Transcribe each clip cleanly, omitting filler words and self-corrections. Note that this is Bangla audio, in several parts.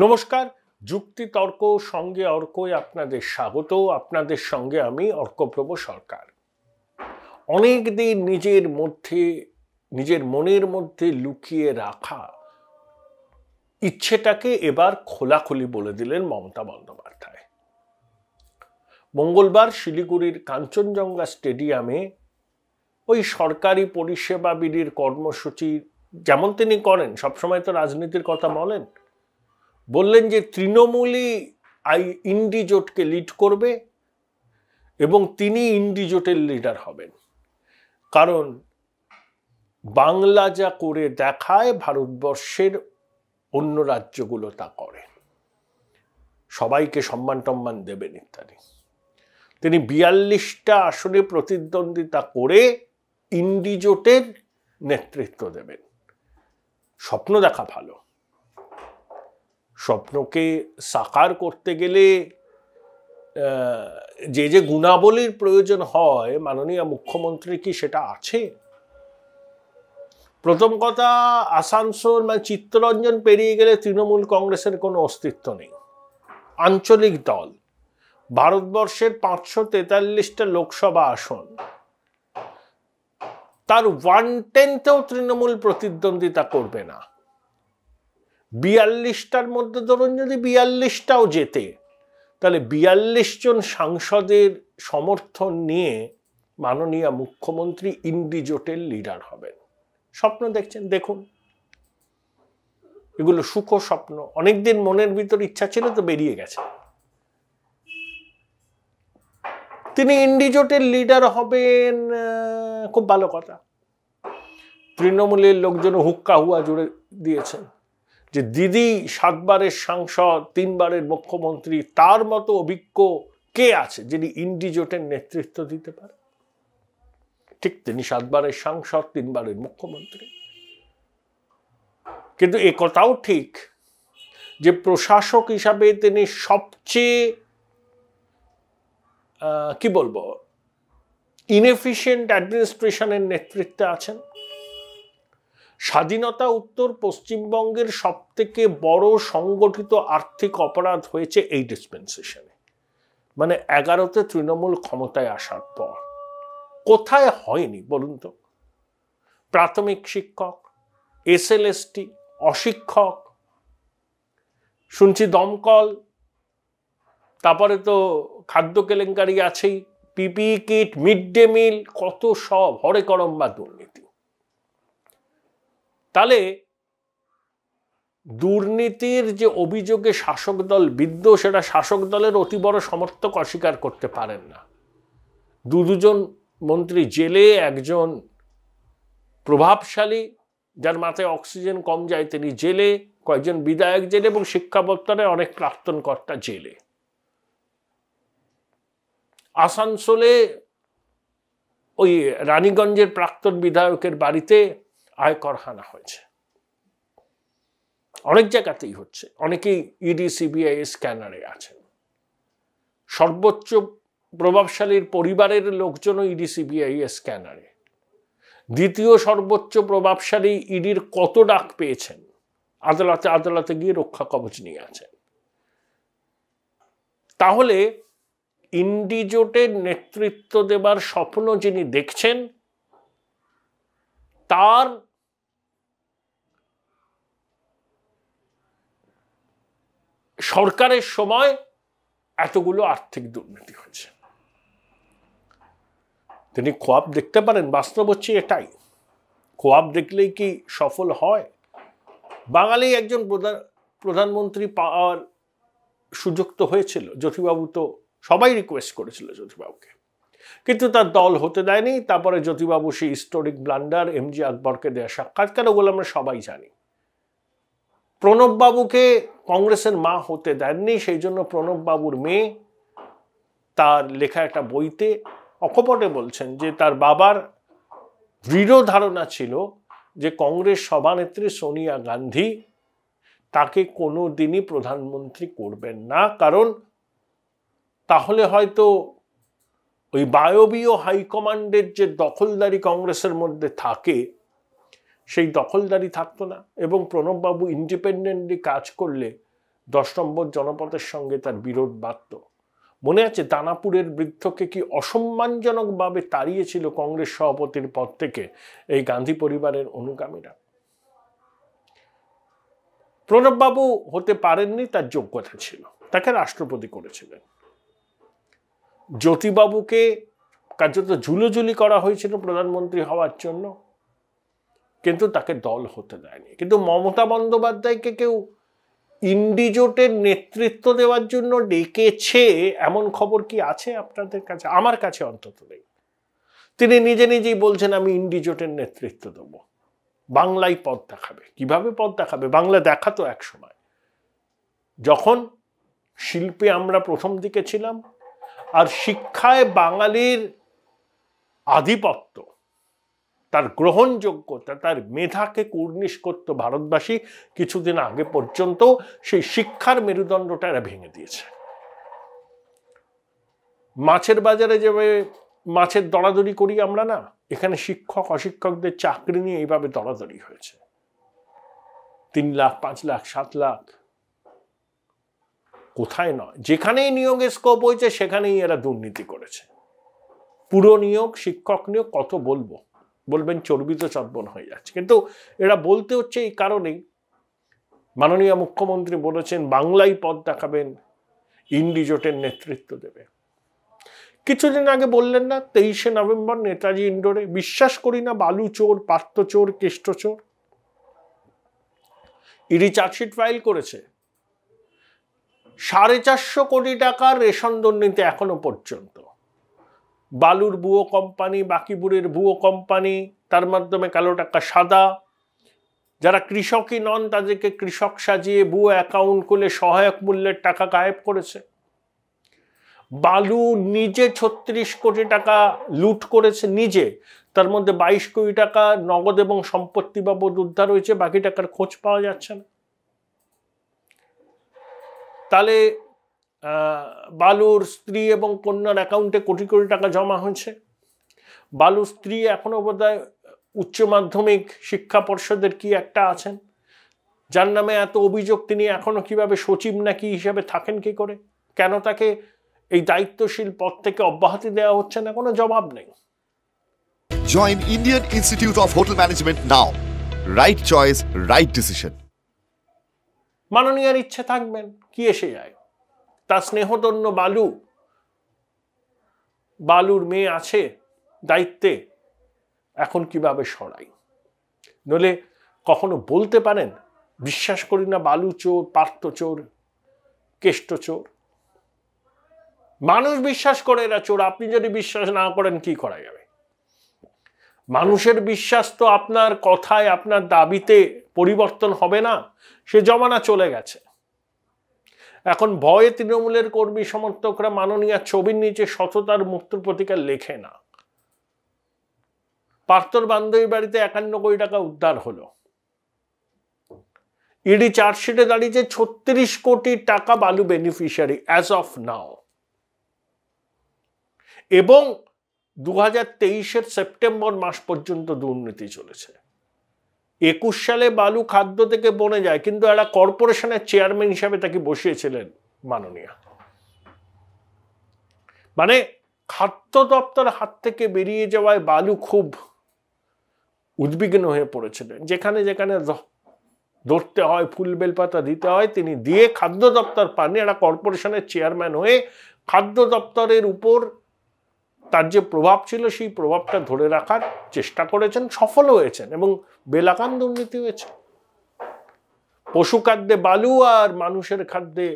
নমস্কার, যুক্তিতর্ক সঙ্গে অর্কয় আপনাদের স্বাগত। আপনাদের সঙ্গে আমি অর্কপ্রভ সরকার। অনেক দিন নিজের মনের মধ্যে লুকিয়ে রাখা ইচ্ছেটাকে এবার খোলাখুলি বলে দিলেন মমতা বন্দ্যোপাধ্যায়। মঙ্গলবার শিলিগুড়ির কাঞ্চনজঙ্ঘা স্টেডিয়ামে ওই সরকারি পরিষেবা বিধির কর্মসূচি যেমন তিনি করেন, সবসময় তো রাজনীতির কথা বললেন যে তৃণমূলই ইন্ডি জোটকে লিড করবে এবং তিনি ইন্ডি জোটের লিডার হবেন। কারণ বাংলা যা করে দেখায় ভারতবর্ষের অন্য রাজ্যগুলো তা করে, সবাইকে সম্মান টম্মান দেবেন ইত্যাদি। তিনি 42টা আসনে প্রতিদ্বন্দ্বিতা করে ইন্ডি জোটের নেতৃত্ব দেবেন। স্বপ্ন দেখা ভালো, স্বপ্নকে সাকার করতে গেলে যে গুণাবলীর প্রয়োজন হয়, মাননীয় মুখ্যমন্ত্রী কি সেটা আছে? প্রথম কথা, আসানসোল চিত্তরঞ্জন পেরিয়ে গেলে তৃণমূল কংগ্রেসের কোনো অস্তিত্ব নেই। আঞ্চলিক দল, ভারতবর্ষের 543টা লোকসভা আসন, তার 1/10ও তৃণমূল প্রতিদ্বন্দ্বিতা করবে না। 42টার মধ্যে ধরুন যদি 42টাও জেতে, তাহলে 42 জন সাংসদের সমর্থন নিয়ে মাননীয় মুখ্যমন্ত্রী ইন্ডি জোটের লিডার হবেন। স্বপ্ন দেখছেন, দেখুন। এগুলো সুখ স্বপ্ন, অনেকদিন মনের ভিতর ইচ্ছা ছিল, তো বেরিয়ে গেছে। তিনি ইন্ডি জোটের লিডার হবেন, খুব ভালো কথা। তৃণমূলের লোকজন হুক্কা হুয়া জুড়ে দিয়েছেন যে দিদি 7 বারের সাংসদ, 3 বারের মুখ্যমন্ত্রী, তার মতো অভিজ্ঞ কে আছে যিনি ইন্ডি জোটের নেতৃত্ব দিতে পারে? ঠিক, তিনি 7 বারের সাংসদ, 3 বারের মুখ্যমন্ত্রী। কিন্তু এ কথাও ঠিক যে প্রশাসক হিসাবে তিনি সবচেয়ে ইনএফিশিয়েন্ট অ্যাডমিনিস্ট্রেশনের নেতৃত্বে আছেন। স্বাধীনতা উত্তর পশ্চিমবঙ্গের সবথেকে বড় সংগঠিত আর্থিক অপরাধ হয়েছে এই ডিসপেন্সেশনে, 11তে তৃণমূল ক্ষমতায় আসার পর। কোথায় হয়নি বলুন তো? প্রাথমিক শিক্ষক, SLST, অশিক্ষক, শুনছি দমকল, তারপরে তো খাদ্য কেলেঙ্কারি আছেই, PPE kit, mid day meal, কত সব হরে করম বা দুর্নীতি। তাহলে দুর্নীতির যে অভিযোগে শাসক দল বিদ্ধ, সেটা শাসক দলের অতি বড় সমর্থক অস্বীকার করতে পারেন না। দুজন মন্ত্রী জেলে, একজন প্রভাবশালী যার মাথায় অক্সিজেন কম যায় তিনি জেলে, কয়েকজন বিধায়ক জেলে এবং শিক্ষা দপ্তরে অনেক প্রাক্তন কর্তা জেলে। আসানসোলে ওই রানীগঞ্জের প্রাক্তন বিধায়কের বাড়িতে আয়কর হানা হয়েছে, অনেক জায়গাতেই হচ্ছে। অনেকেই ইডি CBI স্ক্যানারে আছেন। সর্বোচ্চ প্রভাবশালীর পরিবারের লোকজনও ইডি CBI স্ক্যানারে। দ্বিতীয় সর্বোচ্চ প্রভাবশালী ইডির কত ডাক পেয়েছেন, আদালতে গিয়ে রক্ষা কবচ নিয়ে আছেন। তাহলে ইন্ডি জোটের নেতৃত্ব দেবার স্বপ্ন যিনি দেখছেন, তার সরকারের সময় এতগুলো আর্থিক দুর্নীতি হয়েছে। তিনি খোয়াব দেখতে পারেন, বাস্তব হচ্ছে এটাই। খোয়াব দেখলেই কি সফল হয়? বাঙালি একজন প্রধানমন্ত্রী পাওয়ার সুযোগ তো হয়েছিল, জ্যোতিবাবু তো সবাই রিকোয়েস্ট করেছিল জ্যোতিবাবুকে, কিন্তু তার দল হতে দেয়নি। তারপরে জ্যোতিবাবু সেই হিস্টোরিক ব্লান্ডার MG আকবরকে দেওয়া সাক্ষাৎকার, ওগুলো আমরা সবাই জানি। প্রণববাবুকে কংগ্রেসের মা হতে দেননি, সেই জন্য প্রণববাবুর মেয়ে তার লেখা একটা বইতে অকপটে বলছেন যে তার বাবার দৃঢ় ধারণা ছিল যে কংগ্রেস সভানেত্রী সোনিয়া গান্ধী তাকে কোনো দিনই প্রধানমন্ত্রী করবেন না, কারণ তাহলে হয়তো ওই বায়বীয় হাইকমান্ডের যে দখলদারি কংগ্রেসের মধ্যে থাকে, সেই দখলদারি থাকতো না এবং প্রণববাবু ইন্ডিপেন্ডেন্টলি কাজ করলে 10 নম্বর জনপদের সঙ্গে তার বিরোধ বাড়ত। মনে আছে দানাপুরের বৃদ্ধকে কি অসম্মানজনকভাবে তাড়িয়েছিল কংগ্রেস সভাপতির পদ থেকে এই গান্ধী পরিবারের অনুগামীরা। প্রণববাবু হতে পারেননি, তার যোগ্যতা ছিল, তাকে রাষ্ট্রপতি করেছিলেন। জ্যোতিবাবুকে কার্যত ঝুলোঝুলি করা হয়েছিল প্রধানমন্ত্রী হওয়ার জন্য, কিন্তু তাকে দল হতে দেয়নি। কিন্তু মমতা বন্দ্যোপাধ্যায়কে কেউ ইন্ডিজোটের নেতৃত্ব দেওয়ার জন্য ডেকেছে এমন খবর কি আছে আপনাদের কাছে? আমার কাছে অন্তত নেই। তিনি নিজে নিজেই বলছেন আমি ইন্ডিজোটের নেতৃত্ব দেব, বাংলায় পথ দেখাবে। কিভাবে পথ দেখাবে? বাংলা দেখাতো এক সময়, যখন শিল্পে আমরা প্রথম দিকে ছিলাম আর শিক্ষায় বাঙালির আধিপত্য, তার গ্রহণযোগ্যতা, তার মেধাকে কুর্নিশ করত ভারতবাসী। কিছুদিন আগে পর্যন্ত সেই শিক্ষার মেরুদণ্ডটা এরা ভেঙে দিয়েছে। মাছের বাজারে যেভাবে মাছের দরাদরি করি আমরা না, এখানে শিক্ষক অশিক্ষকদের চাকরি নিয়ে এইভাবে দরাদরি হয়েছে। 3 লাখ, 5 লাখ, 7 লাখ, কোথায় নয়, যেখানেই নিয়োগের স্কোপ হয়েছে সেখানেই এরা দুর্নীতি করেছে। পুরো নিয়োগ, শিক্ষক নিয়োগ, কত বলবো, বলবেন চর্বিত চর্বণ হয়ে যাচ্ছে। কিন্তু এরা বলতে হচ্ছে এই কারণেই, মাননীয় মুখ্যমন্ত্রী বলেছেন বাংলায় পথ দেখাবেন, ইন্ডিজোটের নেতৃত্ব দেবে। কিছুদিন আগে বললেন না 23শে নভেম্বর নেতাজি ইন্ডোরে, বিশ্বাস করি না বালু চোর, পার্থ চোর, কেষ্ট চোর। ইডি চার্জশিট ফাইল করেছে। 450 কোটি টাকার রেশন দুর্নীতি এখনো পর্যন্ত। বালুর ভুয়ো কোম্পানি, বাকিপুরের ভুয়ো কোম্পানি, তার মাধ্যমে কালো টাকা সাদা। যারা কৃষকই নন তাদেরকে কৃষক সাজিয়ে ভুয়ো অ্যাকাউন্ট খুলে সহায়ক মূল্যের টাকা গায়েব করেছে। বালু নিজে 36 কোটি টাকা লুট করেছে নিজে, তার মধ্যে 22 কোটি টাকা নগদ এবং সম্পত্তি বাবদ উদ্ধার হয়েছে, বাকি টাকার খোঁজ পাওয়া যাচ্ছে না। তাহলে বালুর স্ত্রী এবং কন্যার অ্যাকাউন্টে কোটি কোটি টাকা জমা হয়েছে। বালুর স্ত্রী এখনো বোধহয় উচ্চ মাধ্যমিক শিক্ষা পর্ষদের কি একটা আছেন, যার নামে এত অভিযোগ, তিনি এখনো কিভাবে সচিব নাকি হিসাবে থাকেন কি করে? কেন তাকে এই দায়িত্বশীল পদ থেকে অব্যাহতি দেওয়া হচ্ছে না? কোনো জবাব নেই। Join Indian Institute of Hotel Management now. Right choice, right decision. মাননীয়ার ইচ্ছে থাকবেন, কি এসে যায়? তার স্নেহধন্য বালুর মেয়ে আছে দায়িত্বে, এখন কিভাবে সরাই? নইলে কখনো বলতে পারেন বিশ্বাস করি না বালু চোর, পার্থ চোর, কেষ্ট চোর? মানুষ বিশ্বাস করে এরা চোর। আপনি যদি বিশ্বাস না করেন কি করা যাবে? মানুষের বিশ্বাস তো আপনার কথায়, আপনার দাবিতে পরিবর্তন হবে না, সে জমানা চলে গেছে। এখন ভয়ে তৃণমূলের কর্মী সমর্থকরা মাননীয় ছবির নিচে সততার মুক্তির প্রতিকার লেখে না। পার্থর বান্ধবী বাড়িতে 51 কোটি টাকা উদ্ধার হলো। ইডি চার্জশিটে দাঁড়িয়েছে 36 কোটি টাকা বালু বেনিফিশিয়ারি অ্যাজ অফ নাও। এবং 2023-এর সেপ্টেম্বর মাস পর্যন্ত দুর্নীতি চলেছে। 21 সালে বালু খাদ্য থেকে বনে যায়, কিন্তু একটা কর্পোরেশনের চেয়ারম্যান হিসাবে তাকে বসিয়েছিলেন মাননীয়। মানে খাদ্য দপ্তর হাত থেকে বেরিয়ে যাওয়ায় বালু খুব উদ্বিগ্ন হয়ে পড়েছিলেন। যেখানে যেখানে ধরতে হয়, ফুল বেলপাতা দিতে হয়, তিনি দিয়ে খাদ্য দপ্তর পাননি। একটা কর্পোরেশনের চেয়ারম্যান হয়ে খাদ্য দপ্তরের উপর তার যে প্রভাব ছিল সেই প্রভাবটা ধরে রাখার চেষ্টা করেছেন, সফল হয়েছেন, এবং বেলাকান দুর্নীতি হয়েছে। পশু খাদ্যে বালু আর মানুষের খাদ্যে,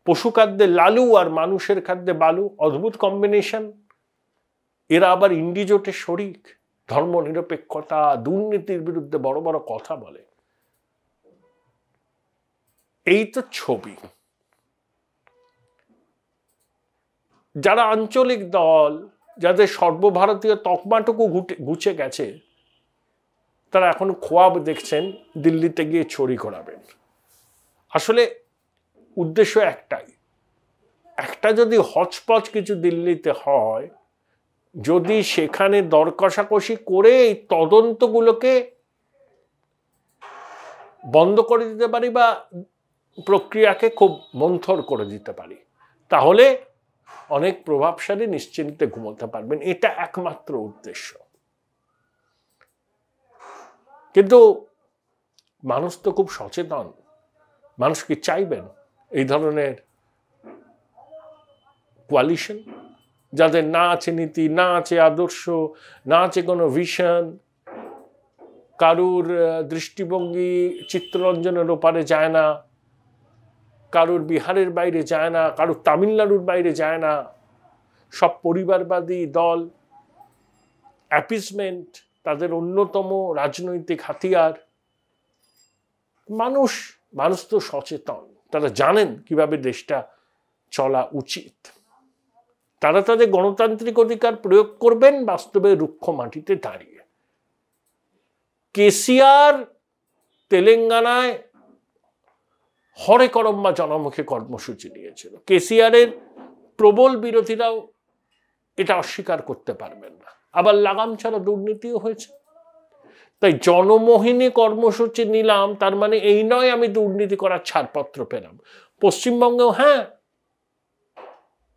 পশু খাদ্যে লালু আর মানুষের খাদ্যে বালু, অদ্ভুত কম্বিনেশন। এরা আবার ইন্ডিজোটের শরিক, ধর্মনিরপেক্ষতা, দুর্নীতির বিরুদ্ধে বড় বড় কথা বলে। এই তো ছবি। যারা আঞ্চলিক দল, যাদের সর্বভারতীয় তকমাটুকু ঘুচে গেছে, তারা এখন খোয়াব দেখছেন দিল্লিতে গিয়ে ছড়ি ঘোরাবেন। আসলে উদ্দেশ্য একটাই, একটা যদি হচপচ কিছু দিল্লিতে হয়, যদি সেখানে দর কষাকষি করে এই তদন্তগুলোকে বন্ধ করে দিতে পারি বা প্রক্রিয়াকে খুব মন্থর করে দিতে পারি, তাহলে অনেক প্রভাবশালী নিশ্চিন্তে ঘুমোতে পারবেন। এটা একমাত্র উদ্দেশ্য। কিন্তু মানুষ তো খুব সচেতন। মানুষ কি চাইবেন এই ধরনের কোয়ালিশন, যাদের না আছে নীতি, না আছে আদর্শ, না আছে কোনো ভিশন, কারুর দৃষ্টিভঙ্গি চিত্তরঞ্জনের ওপারে যায় না, কারুর বিহারের বাইরে যায় না, কারুর তামিলনাড়ুর বাইরে যায় না, সব পরিবারবাদী দল, অ্যাপিসমেন্ট তাদের অন্যতম রাজনৈতিক হাতিয়ার। মানুষ তো সচেতন, তারা জানেন কিভাবে দেশটা চলা উচিত। তারা তাদের গণতান্ত্রিক অধিকার প্রয়োগ করবেন বাস্তবে রুক্ষ মাটিতে দাঁড়িয়ে। কেসিআর তেলেঙ্গানায় হরে করম্বা জনমুখী কর্মসূচি নিয়েছিল। কেসিআরের প্রবল বিরোধীরাও এটা অস্বীকার করতে পারবেন না। আবার লাগাম ছাড়া দুর্নীতিও হয়েছে। তাই জনমোহিনী কর্মসূচি নিলাম তার মানে এই নয় আমি দুর্নীতি করার ছাড়পত্র পেলাম। পশ্চিমবঙ্গেও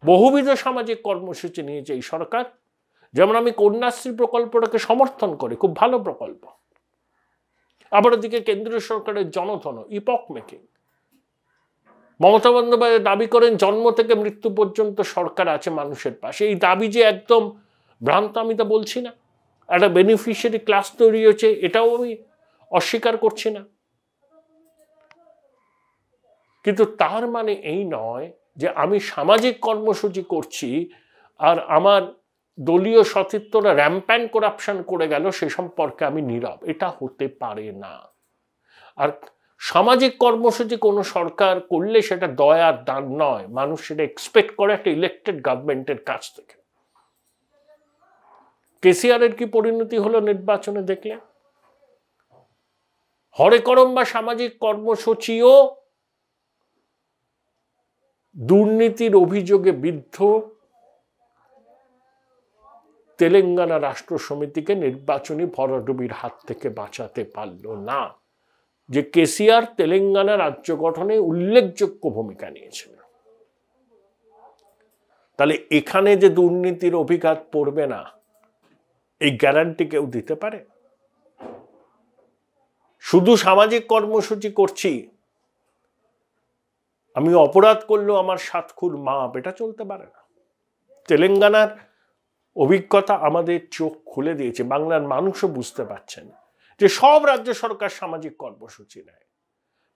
বহুবিধ সামাজিক কর্মসূচি নিয়েছে এই সরকার। যেমন আমি কন্যাশ্রী প্রকল্পটাকে সমর্থন করি, খুব ভালো প্রকল্প। আবার ওদিকে কেন্দ্রীয় সরকারের জনধন, ইপক মেকিং। মমতা বন্দ্যোপাধ্যায় দাবি করেন জন্ম থেকে মৃত্যু পর্যন্ত সরকার আছে মানুষের পাশে। এই দাবি যে একদম ভ্রান্ত আমি তা বলছি না। একটা বেনিফিশিয়ারি ক্লাস তৈরি হয়েছে, এটাও আমি অস্বীকার করছি না। কিন্তু তার মানে এই নয় যে আমি সামাজিক কর্মসূচি করছি আর আমার দলীয় সতীর্থরা র্যাম্প্যান্ট করাপশন করে গেল সে সম্পর্কে আমি নীরব। এটা হতে পারে না। আর সামাজিক কর্মসূচি কোনো সরকার করলে সেটা দয়ার দান নয়, মানুষ সেটা এক্সপেক্ট করে একটা ইলেক্টেড গভর্নমেন্টের কাছ থেকে। কেসিআরের কি পরিণতি হলো নির্বাচনে দেখলে? হরে করম্বা সামাজিক কর্মসূচিও দুর্নীতির অভিযোগে বিদ্ধ তেলেঙ্গানা রাষ্ট্র সমিতিকে নির্বাচনী ভরাডুবির হাত থেকে বাঁচাতে পারল না। যে কেসিআর তেলেঙ্গানা রাজ্য গঠনে উল্লেখযোগ্য ভূমিকা নিয়েছিল। তাহলে এখানে যে দুর্নীতির অভিঘাত পড়বে না এই গ্যারান্টি কেউ দিতে পারে? শুধু সামাজিক কর্মসূচি করছি, আমি অপরাধ করলেও আমার সাতখুর মাপ, এটা চলতে পারে না। তেলেঙ্গানার অভিজ্ঞতা আমাদের চোখ খুলে দিয়েছে। বাংলার মানুষও বুঝতে পারছেন যে সব রাজ্য সরকার সামাজিক কর্মসূচি নেয়,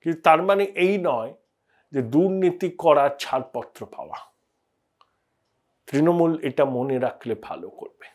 কিন্তু তার মানে এই নয় যে দুর্নীতি করার ছাড়পত্র পাওয়া। তৃণমূল এটা মনে রাখলে ভালো করবে।